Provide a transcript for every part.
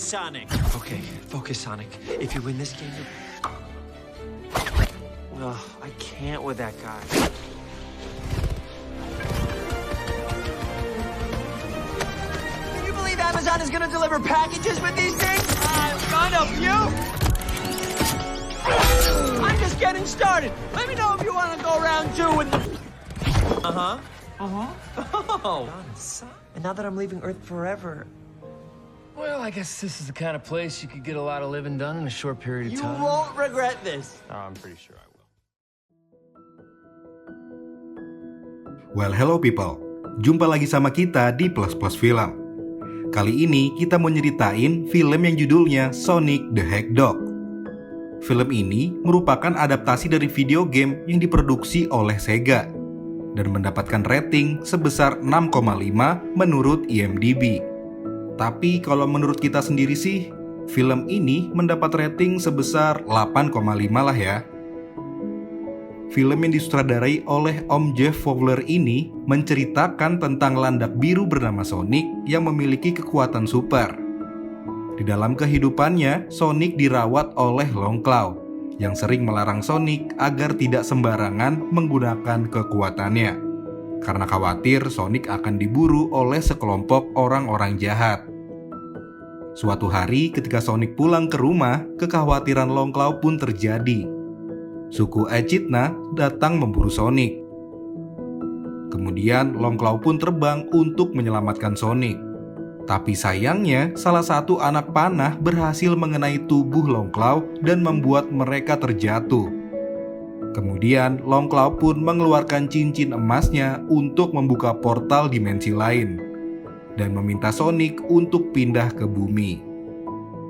Sonic. Okay, focus, Sonic. If you win this game, ugh, I can't with that guy. Can you believe Amazon is gonna deliver packages with these things? I'm gonna puke! I'm just getting started. Let me know if you want to go round 2 with the... Oh, and now that I'm leaving Earth forever, Well, I guess this is the kind of place you could get a lot of living done in a short period of You time. won't regret this. Oh, I'm pretty sure I will. Well, hello people. Jumpa lagi sama kita di Plus Plus Film. Kali ini kita mau nyeritain film yang judulnya Sonic the Hedgehog. Film ini merupakan adaptasi dari video game yang diproduksi oleh Sega dan mendapatkan rating sebesar 6,5 menurut IMDb. Tapi kalau menurut kita sendiri sih, film ini mendapat rating sebesar 8,5 lah ya. Film yang disutradarai oleh Om Jeff Fowler ini menceritakan tentang landak biru bernama Sonic yang memiliki kekuatan super. Di dalam kehidupannya, Sonic dirawat oleh Longclaw yang sering melarang Sonic agar tidak sembarangan menggunakan kekuatannya karena khawatir Sonic akan diburu oleh sekelompok orang-orang jahat. Suatu hari ketika Sonic pulang ke rumah, kekhawatiran Longclaw pun terjadi. Suku Echidna datang memburu Sonic. Kemudian Longclaw pun terbang untuk menyelamatkan Sonic. Tapi sayangnya, salah satu anak panah berhasil mengenai tubuh Longclaw dan membuat mereka terjatuh. Kemudian Longclaw pun mengeluarkan cincin emasnya untuk membuka portal dimensi lain dan meminta Sonic untuk pindah ke bumi.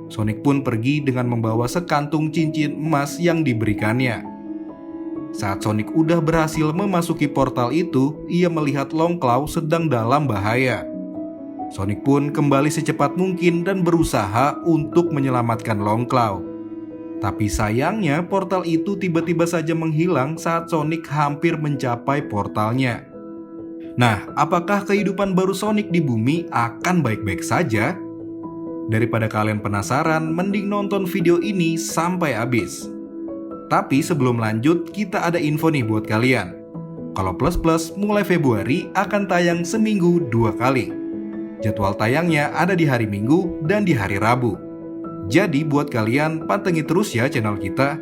Sonic pun pergi dengan membawa sekantung cincin emas yang diberikannya. Saat Sonic udah berhasil memasuki portal itu, ia melihat Longclaw sedang dalam bahaya. Sonic pun kembali secepat mungkin dan berusaha untuk menyelamatkan Longclaw. Tapi sayangnya portal itu tiba-tiba saja menghilang saat Sonic hampir mencapai portalnya. Nah, apakah kehidupan baru Sonic di bumi akan baik-baik saja? Daripada kalian penasaran, mending nonton video ini sampai habis. Tapi sebelum lanjut, kita ada info nih buat kalian. Kalau Plus Plus mulai Februari akan tayang seminggu 2 kali. Jadwal tayangnya ada di hari Minggu dan di hari Rabu. Jadi buat kalian pantengin terus ya channel kita.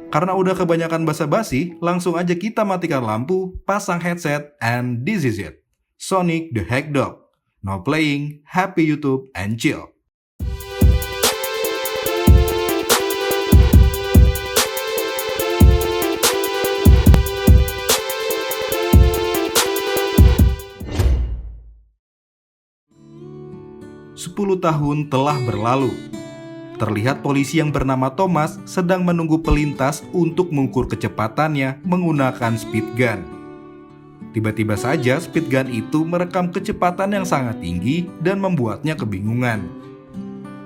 Karena udah kebanyakan basa-basi, langsung aja kita matikan lampu, pasang headset, and this is it. Sonic the Hedgehog. No playing, happy YouTube, and chill. Sepuluh tahun telah berlalu. Terlihat polisi yang bernama Thomas sedang menunggu pelintas untuk mengukur kecepatannya menggunakan speed gun. Tiba-tiba saja speed gun itu merekam kecepatan yang sangat tinggi dan membuatnya kebingungan.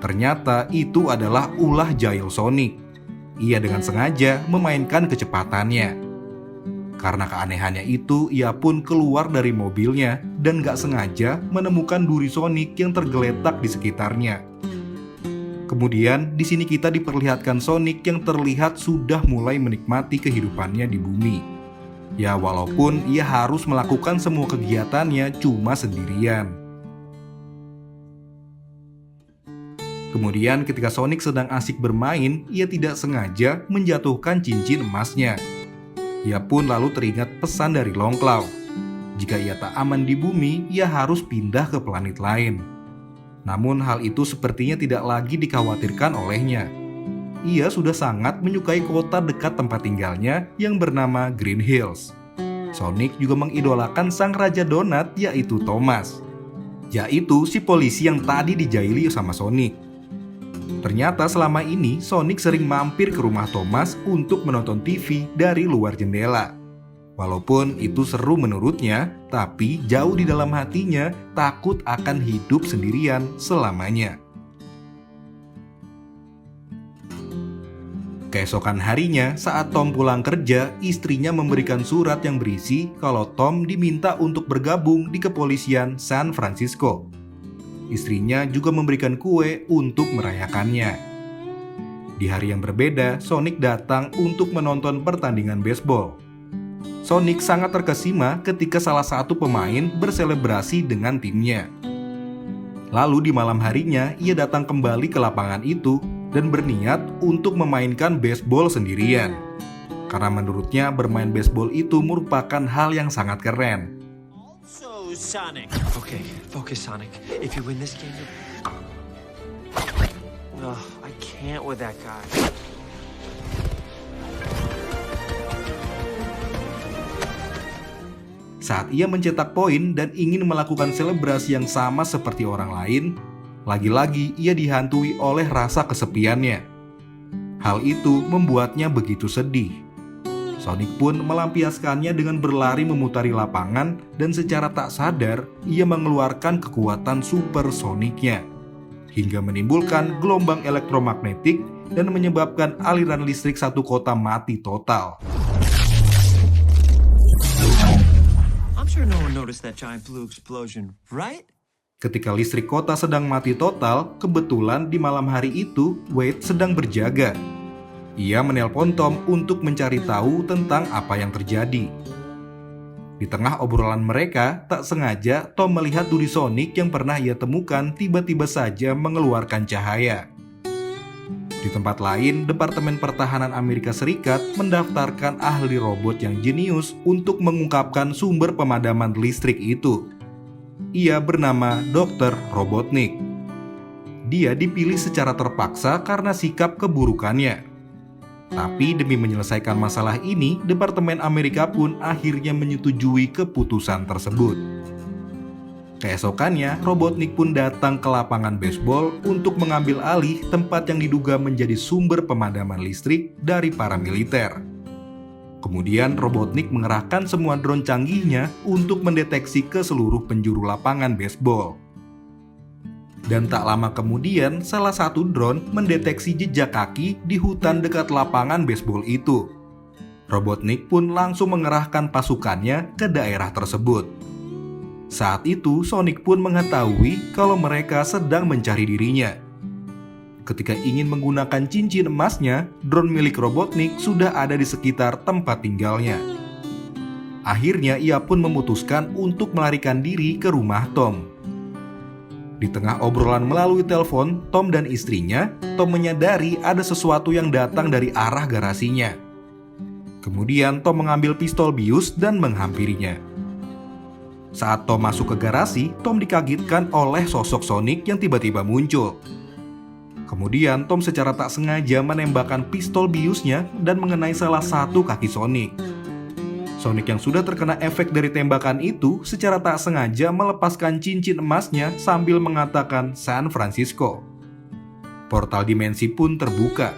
Ternyata itu adalah ulah jahil Sonic. Ia dengan sengaja memainkan kecepatannya. Karena keanehannya itu, ia pun keluar dari mobilnya dan gak sengaja menemukan duri Sonic yang tergeletak di sekitarnya. Kemudian di sini kita diperlihatkan Sonic yang terlihat sudah mulai menikmati kehidupannya di bumi. Ya walaupun ia harus melakukan semua kegiatannya cuma sendirian. Kemudian ketika Sonic sedang asik bermain, ia tidak sengaja menjatuhkan cincin emasnya. Ia pun lalu teringat pesan dari Longclaw. Jika ia tak aman di bumi, ia harus pindah ke planet lain. Namun hal itu sepertinya tidak lagi dikhawatirkan olehnya. Ia sudah sangat menyukai kota dekat tempat tinggalnya yang bernama Green Hills. Sonic juga mengidolakan sang raja donat yaitu Thomas. Yaitu si polisi yang tadi dijaili sama Sonic. Ternyata selama ini Sonic sering mampir ke rumah Thomas untuk menonton TV dari luar jendela. Walaupun itu seru menurutnya, tapi jauh di dalam hatinya takut akan hidup sendirian selamanya. Keesokan harinya, saat Tom pulang kerja, istrinya memberikan surat yang berisi kalau Tom diminta untuk bergabung di kepolisian San Francisco. Istrinya juga memberikan kue untuk merayakannya. Di hari yang berbeda, Sonic datang untuk menonton pertandingan baseball. Sonic sangat terkesima ketika salah satu pemain berselebrasi dengan timnya. Lalu di malam harinya, ia datang kembali ke lapangan itu dan berniat untuk memainkan baseball sendirian. Karena menurutnya bermain baseball itu merupakan hal yang sangat keren. So, Sonic. Okay, focus, Sonic. If you win this game, ugh, I can't with that guy. Saat ia mencetak poin dan ingin melakukan selebrasi yang sama seperti orang lain, lagi-lagi ia dihantui oleh rasa kesepiannya. Hal itu membuatnya begitu sedih. Sonic pun melampiaskannya dengan berlari memutari lapangan dan secara tak sadar ia mengeluarkan kekuatan supersoniknya hingga menimbulkan gelombang elektromagnetik dan menyebabkan aliran listrik satu kota mati total. I'm sure no one noticed that giant blue explosion, right? Ketika listrik kota sedang mati total, kebetulan di malam hari itu Wade sedang berjaga. Ia menelpon Tom untuk mencari tahu tentang apa yang terjadi. Di tengah obrolan mereka, tak sengaja Tom melihat duri Sonic yang pernah ia temukan tiba-tiba saja mengeluarkan cahaya. Di tempat lain, Departemen Pertahanan Amerika Serikat mendaftarkan ahli robot yang jenius untuk mengungkapkan sumber pemadaman listrik itu. Ia bernama Dr. Robotnik. Dia dipilih secara terpaksa karena sikap keburukannya. Tapi demi menyelesaikan masalah ini, Departemen Amerika pun akhirnya menyetujui keputusan tersebut. Keesokannya, Robotnik pun datang ke lapangan baseball untuk mengambil alih tempat yang diduga menjadi sumber pemadaman listrik dari para militer. Kemudian Robotnik mengerahkan semua drone canggihnya untuk mendeteksi ke seluruh penjuru lapangan baseball. Dan tak lama kemudian, salah satu drone mendeteksi jejak kaki di hutan dekat lapangan baseball itu. Robotnik pun langsung mengerahkan pasukannya ke daerah tersebut. Saat itu, Sonic pun mengetahui kalau mereka sedang mencari dirinya. Ketika ingin menggunakan cincin emasnya, drone milik Robotnik sudah ada di sekitar tempat tinggalnya. Akhirnya ia pun memutuskan untuk melarikan diri ke rumah Tom. Di tengah obrolan melalui telepon Tom dan istrinya, Tom menyadari ada sesuatu yang datang dari arah garasinya. Kemudian Tom mengambil pistol bius dan menghampirinya. Saat Tom masuk ke garasi, Tom dikagetkan oleh sosok Sonic yang tiba-tiba muncul. Kemudian Tom secara tak sengaja menembakkan pistol biusnya dan mengenai salah satu kaki Sonic. Sonic yang sudah terkena efek dari tembakan itu secara tak sengaja melepaskan cincin emasnya sambil mengatakan San Francisco. Portal dimensi pun terbuka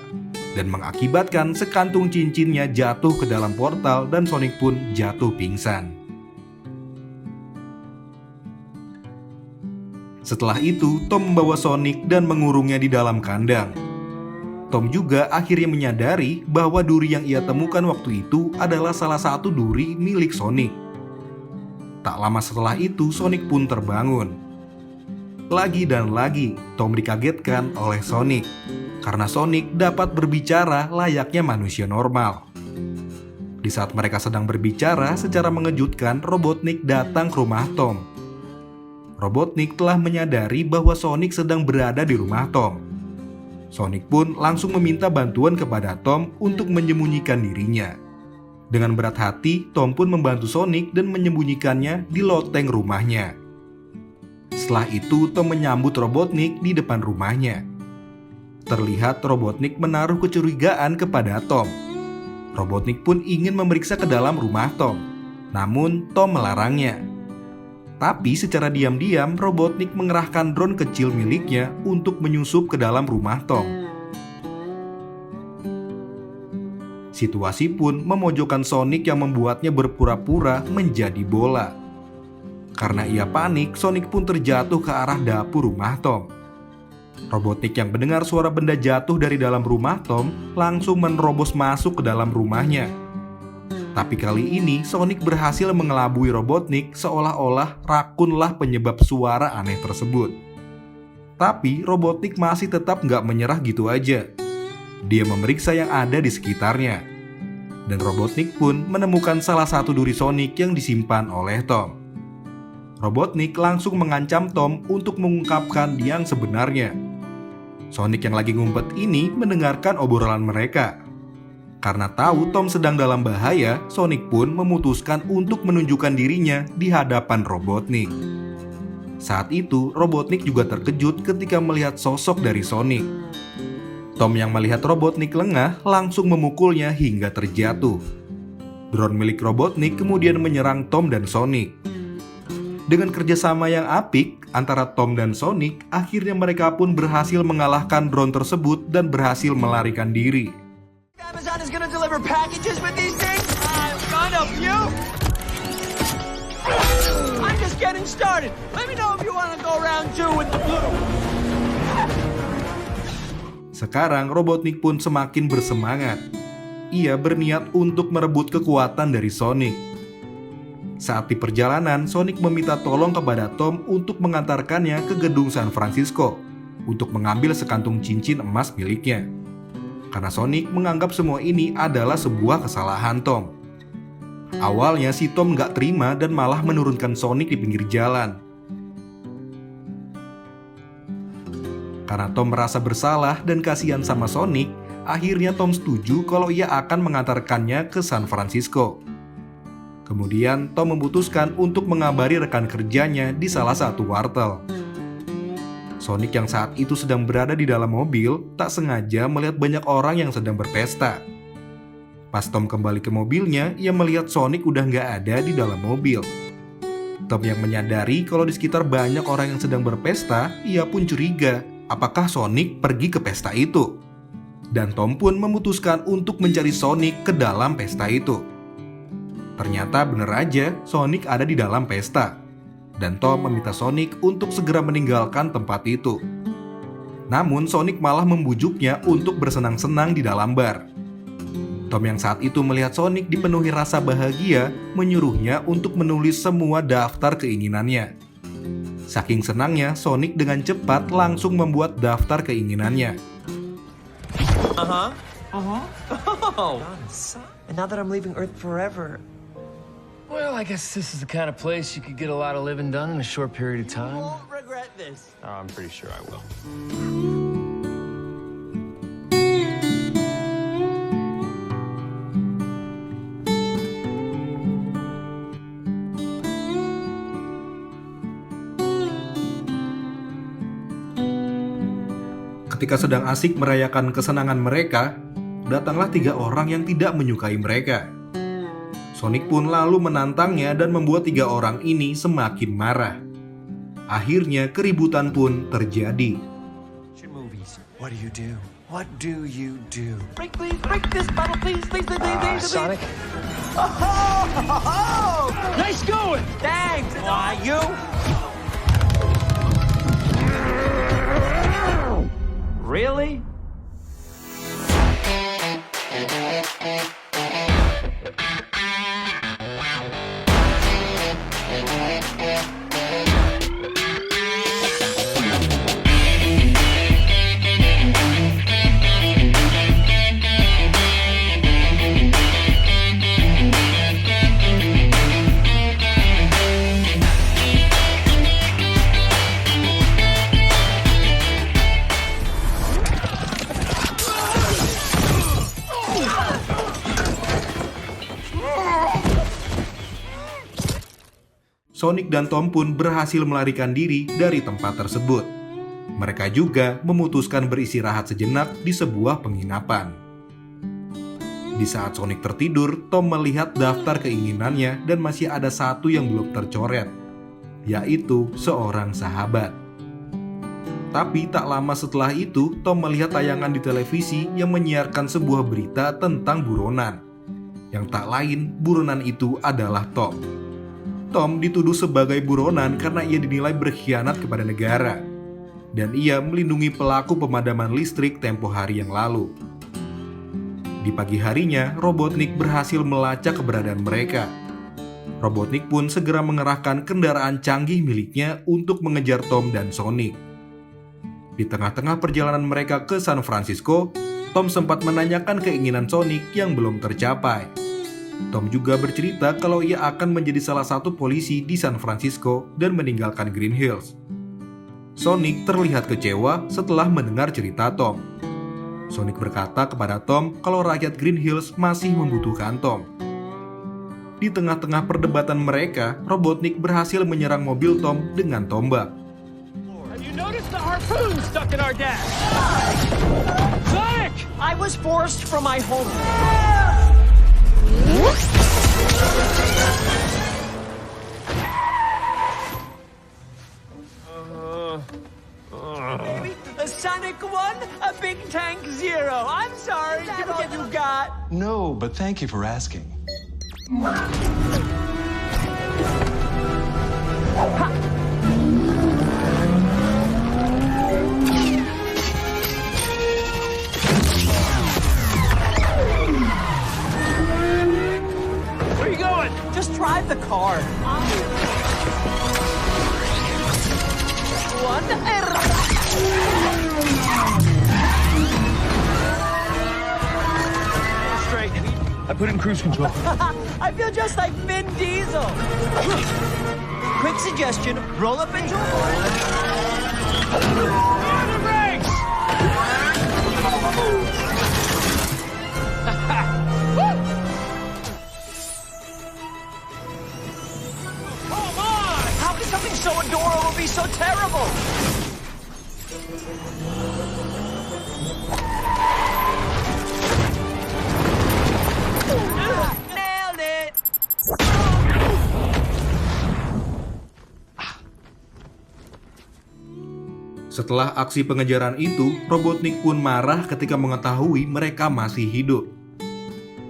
dan mengakibatkan sekantung cincinnya jatuh ke dalam portal dan Sonic pun jatuh pingsan. Setelah itu, Tom membawa Sonic dan mengurungnya di dalam kandang. Tom juga akhirnya menyadari bahwa duri yang ia temukan waktu itu adalah salah satu duri milik Sonic. Tak lama setelah itu, Sonic pun terbangun. Lagi dan lagi, Tom dikagetkan oleh Sonic, karena Sonic dapat berbicara layaknya manusia normal. Di saat mereka sedang berbicara, secara mengejutkan, Robotnik datang ke rumah Tom. Robotnik telah menyadari bahwa Sonic sedang berada di rumah Tom. Sonic pun langsung meminta bantuan kepada Tom untuk menyembunyikan dirinya. Dengan berat hati, Tom pun membantu Sonic dan menyembunyikannya di loteng rumahnya. Setelah itu, Tom menyambut Robotnik di depan rumahnya. Terlihat Robotnik menaruh kecurigaan kepada Tom. Robotnik pun ingin memeriksa ke dalam rumah Tom, namun Tom melarangnya. Tapi secara diam-diam, Robotnik mengerahkan drone kecil miliknya untuk menyusup ke dalam rumah Tom. Situasi pun memojokkan Sonic yang membuatnya berpura-pura menjadi bola. Karena ia panik, Sonic pun terjatuh ke arah dapur rumah Tom. Robotnik yang mendengar suara benda jatuh dari dalam rumah Tom langsung menerobos masuk ke dalam rumahnya. Tapi kali ini Sonic berhasil mengelabui Robotnik seolah-olah rakunlah penyebab suara aneh tersebut. Tapi Robotnik masih tetap nggak menyerah gitu aja. Dia memeriksa yang ada di sekitarnya. Dan Robotnik pun menemukan salah satu duri Sonic yang disimpan oleh Tom. Robotnik langsung mengancam Tom untuk mengungkapkan yang sebenarnya. Sonic yang lagi ngumpet ini mendengarkan obrolan mereka. Karena tahu Tom sedang dalam bahaya, Sonic pun memutuskan untuk menunjukkan dirinya di hadapan Robotnik. Saat itu, Robotnik juga terkejut ketika melihat sosok dari Sonic. Tom yang melihat Robotnik lengah langsung memukulnya hingga terjatuh. Drone milik Robotnik kemudian menyerang Tom dan Sonic. Dengan kerjasama yang apik antara Tom dan Sonic, akhirnya mereka pun berhasil mengalahkan drone tersebut dan berhasil melarikan diri. Amazon is gonna deliver packages with these things? I'm gonna puke! I'm just getting started. Let me know if you wanna go round 2 with the blue. Sekarang Robotnik pun semakin bersemangat. Ia berniat untuk merebut kekuatan dari Sonic. Saat di perjalanan, Sonic meminta tolong kepada Tom untuk mengantarkannya ke gedung San Francisco untuk mengambil sekantung cincin emas miliknya. Karena Sonic menganggap semua ini adalah sebuah kesalahan Tom. Awalnya si Tom gak terima dan malah menurunkan Sonic di pinggir jalan. Karena Tom merasa bersalah dan kasihan sama Sonic, akhirnya Tom setuju kalau ia akan mengantarkannya ke San Francisco. Kemudian Tom memutuskan untuk mengabari rekan kerjanya di salah satu wartel. Sonic yang saat itu sedang berada di dalam mobil tak sengaja melihat banyak orang yang sedang berpesta. Pas Tom kembali ke mobilnya, ia melihat Sonic udah nggak ada di dalam mobil. Tom yang menyadari kalau di sekitar banyak orang yang sedang berpesta, ia pun curiga apakah Sonic pergi ke pesta itu. Dan Tom pun memutuskan untuk mencari Sonic ke dalam pesta itu. Ternyata bener aja Sonic ada di dalam pesta. Dan Tom meminta Sonic untuk segera meninggalkan tempat itu. Namun Sonic malah membujuknya untuk bersenang-senang di dalam bar. Tom yang saat itu melihat Sonic dipenuhi rasa bahagia, menyuruhnya untuk menulis semua daftar keinginannya. Saking senangnya, Sonic dengan cepat langsung membuat daftar keinginannya. Oh. Oh. And now that I'm leaving Earth forever, Well, I guess this is the kind of place you could get a lot of living done in a short period of time. Won't regret this. I'm pretty sure I will. Ketika sedang asik merayakan kesenangan mereka, datanglah 3 orang yang tidak menyukai mereka. Sonic pun lalu menantangnya dan membuat 3 orang ini semakin marah. Akhirnya keributan pun terjadi. Movies. What do you do? What do you do? break this bottle, please, Sonic? Oh! Nice going! Thanks! Why, you? Really? Sonic dan Tom pun berhasil melarikan diri dari tempat tersebut. Mereka juga memutuskan beristirahat sejenak di sebuah penginapan. Di saat Sonic tertidur, Tom melihat daftar keinginannya dan masih ada satu yang belum tercoret, yaitu seorang sahabat. Tapi tak lama setelah itu, Tom melihat tayangan di televisi yang menyiarkan sebuah berita tentang buronan. Yang tak lain, buronan itu adalah Tom. Tom dituduh sebagai buronan karena ia dinilai berkhianat kepada negara. Dan ia melindungi pelaku pemadaman listrik tempo hari yang lalu. Di pagi harinya, Robotnik berhasil melacak keberadaan mereka. Robotnik pun segera mengerahkan kendaraan canggih miliknya untuk mengejar Tom dan Sonic. Di tengah-tengah perjalanan mereka ke San Francisco, Tom sempat menanyakan keinginan Sonic yang belum tercapai. Tom juga bercerita kalau ia akan menjadi salah satu polisi di San Francisco dan meninggalkan Green Hills. Sonic terlihat kecewa setelah mendengar cerita Tom. Sonic berkata kepada Tom kalau rakyat Green Hills masih membutuhkan Tom. Di tengah-tengah perdebatan mereka, Robotnik berhasil menyerang mobil Tom dengan tombak. Have you noticed the harpoon stuck in our dash? Sonic! I was forced from my home. A Sonic 1, a Big Tank 0. I'm sorry, is that all you got? No, but thank you for asking. Where are you going? Just drive the car. Straight. I put in cruise control. I feel just like Vin Diesel. Quick suggestion, roll up into a horse. The brakes! Come on! How can something so adorable be so terrible? Nailed it! Setelah aksi pengejaran itu, Robotnik pun marah ketika mengetahui mereka masih hidup.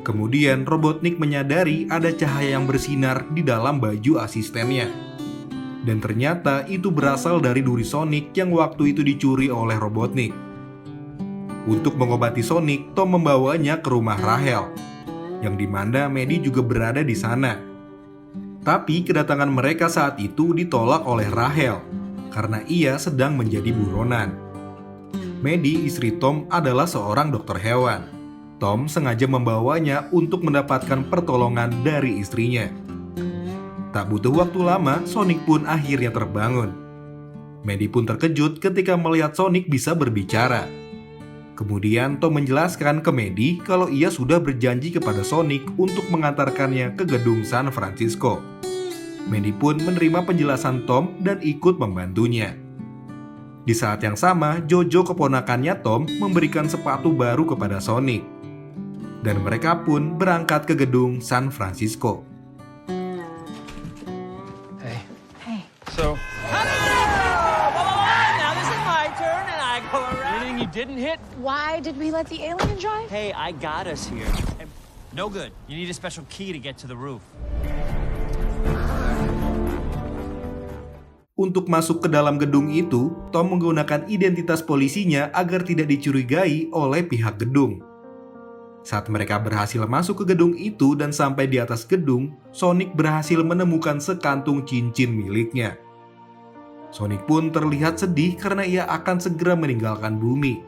Kemudian Robotnik menyadari ada cahaya yang bersinar di dalam baju asistennya. Dan ternyata itu berasal dari duri Sonic yang waktu itu dicuri oleh Robotnik. Untuk mengobati Sonic, Tom membawanya ke rumah Rachel, yang dimana Maddie juga berada di sana. Tapi kedatangan mereka saat itu ditolak oleh Rachel karena ia sedang menjadi buronan. Maddie, istri Tom, adalah seorang dokter hewan. Tom sengaja membawanya untuk mendapatkan pertolongan dari istrinya. Tak butuh waktu lama, Sonic pun akhirnya terbangun. Maddie pun terkejut ketika melihat Sonic bisa berbicara. Kemudian Tom menjelaskan ke Maddie kalau ia sudah berjanji kepada Sonic untuk mengantarkannya ke gedung San Francisco. Maddie pun menerima penjelasan Tom dan ikut membantunya. Di saat yang sama, Jojo, keponakannya Tom, memberikan sepatu baru kepada Sonic. Dan mereka pun berangkat ke gedung San Francisco. So, Now this is my turn and I go around. anything you didn't hit? Why did we let the alien drive? Hey, I got us here. No good. You need a special key to get to the roof. Untuk masuk ke dalam gedung itu, Tom menggunakan identitas polisinya agar tidak dicurigai oleh pihak gedung. Saat mereka berhasil masuk ke gedung itu dan sampai di atas gedung, Sonic berhasil menemukan sekantung cincin miliknya. Sonic pun terlihat sedih karena ia akan segera meninggalkan bumi.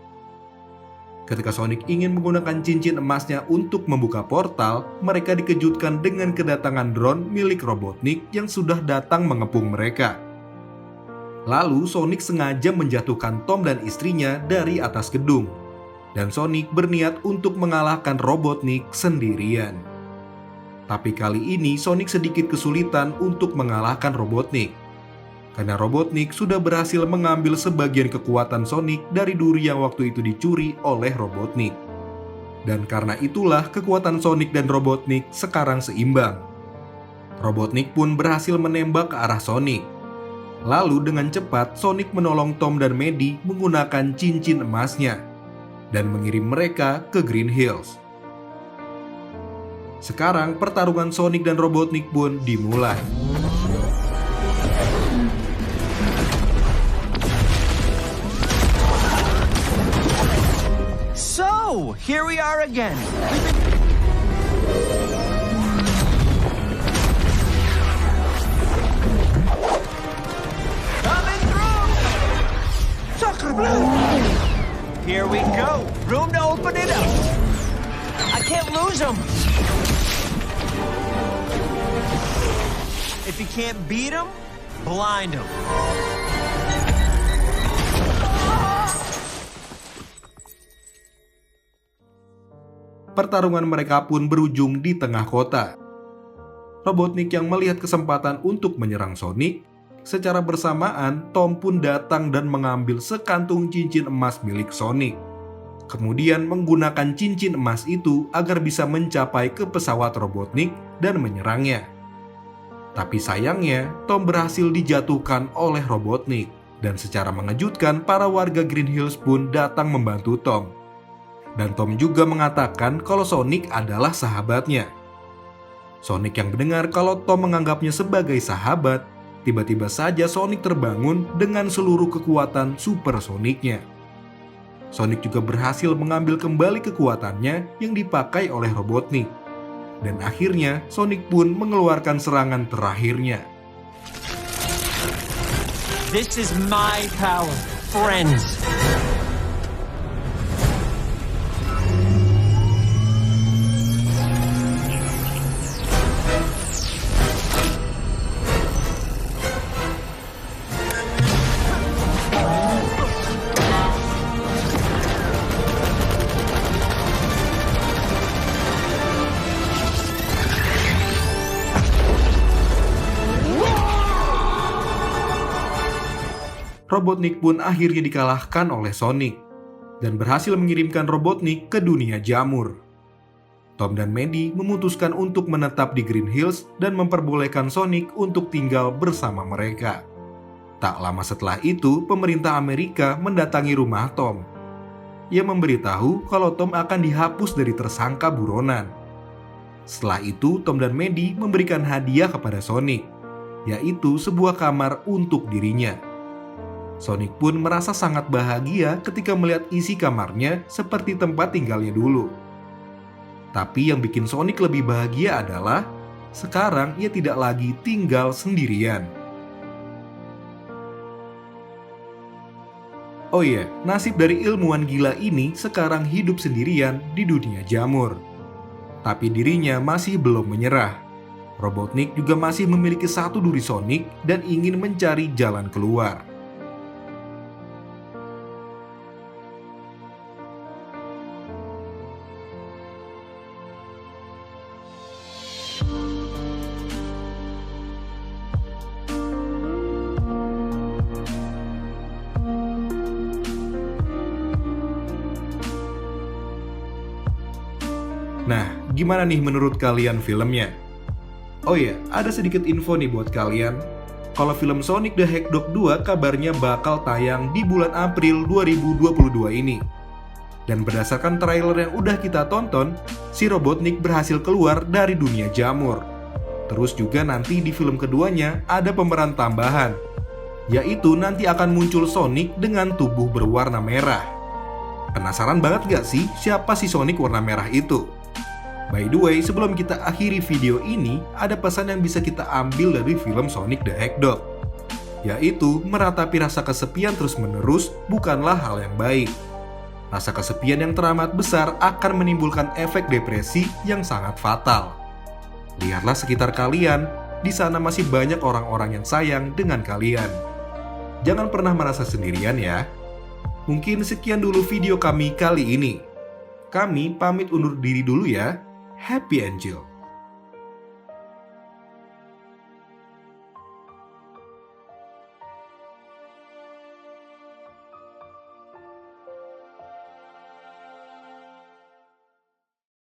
Ketika Sonic ingin menggunakan cincin emasnya untuk membuka portal, mereka dikejutkan dengan kedatangan drone milik Robotnik yang sudah datang mengepung mereka. Lalu Sonic sengaja menjatuhkan Tom dan istrinya dari atas gedung. Dan Sonic berniat untuk mengalahkan Robotnik sendirian. Tapi kali ini Sonic sedikit kesulitan untuk mengalahkan Robotnik. Karena Robotnik sudah berhasil mengambil sebagian kekuatan Sonic dari duri yang waktu itu dicuri oleh Robotnik. Dan karena itulah kekuatan Sonic dan Robotnik sekarang seimbang. Robotnik pun berhasil menembak ke arah Sonic. Lalu dengan cepat Sonic menolong Tom dan Maddie menggunakan cincin emasnya dan mengirim mereka ke Green Hills. Sekarang pertarungan Sonic dan Robotnik pun dimulai. So, here we are again. Coming through! Sucker Blue! If you can't beat him, blind him. Pertarungan mereka pun berujung di tengah kota. Robotnik yang melihat kesempatan untuk menyerang Sonic, secara bersamaan Tom pun datang dan mengambil sekantung cincin emas milik Sonic. Kemudian menggunakan cincin emas itu agar bisa mencapai ke pesawat Robotnik dan menyerangnya. Tapi sayangnya, Tom berhasil dijatuhkan oleh Robotnik, dan secara mengejutkan para warga Green Hills pun datang membantu Tom. Dan Tom juga mengatakan kalau Sonic adalah sahabatnya. Sonic yang mendengar kalau Tom menganggapnya sebagai sahabat, tiba-tiba saja Sonic terbangun dengan seluruh kekuatan super Sonicnya. Sonic juga berhasil mengambil kembali kekuatannya yang dipakai oleh Robotnik. Dan akhirnya Sonic pun mengeluarkan serangan terakhirnya. This is my power, friends. Robotnik pun akhirnya dikalahkan oleh Sonic dan berhasil mengirimkan Robotnik ke dunia jamur. Tom dan Maddie memutuskan untuk menetap di Green Hills dan memperbolehkan Sonic untuk tinggal bersama mereka. Tak lama setelah itu, pemerintah Amerika mendatangi rumah Tom. Ia memberitahu kalau Tom akan dihapus dari tersangka buronan. Setelah itu, Tom dan Maddie memberikan hadiah kepada Sonic, yaitu sebuah kamar untuk dirinya. Sonic pun merasa sangat bahagia ketika melihat isi kamarnya seperti tempat tinggalnya dulu. Tapi yang bikin Sonic lebih bahagia adalah sekarang ia tidak lagi tinggal sendirian. Oh iya, nasib dari ilmuwan gila ini sekarang hidup sendirian di dunia jamur. Tapi dirinya masih belum menyerah. Robotnik juga masih memiliki satu duri Sonic dan ingin mencari jalan keluar. Nah, gimana nih menurut kalian filmnya? Oh iya, ada sedikit info nih buat kalian. Kalau film Sonic the Hedgehog 2 kabarnya bakal tayang di bulan April 2022 ini. Dan berdasarkan trailer yang udah kita tonton, si Robotnik berhasil keluar dari dunia jamur. Terus juga nanti di film keduanya ada pemeran tambahan, yaitu nanti akan muncul Sonic dengan tubuh berwarna merah. Penasaran banget gak sih siapa si Sonic warna merah itu? By the way, sebelum kita akhiri video ini, ada pesan yang bisa kita ambil dari film Sonic the Hedgehog, yaitu meratapi rasa kesepian terus-menerus bukanlah hal yang baik. Rasa kesepian yang teramat besar akan menimbulkan efek depresi yang sangat fatal. Lihatlah sekitar kalian, di sana masih banyak orang-orang yang sayang dengan kalian. Jangan pernah merasa sendirian ya. Mungkin sekian dulu video kami kali ini. Kami pamit undur diri dulu ya. Happy Angel.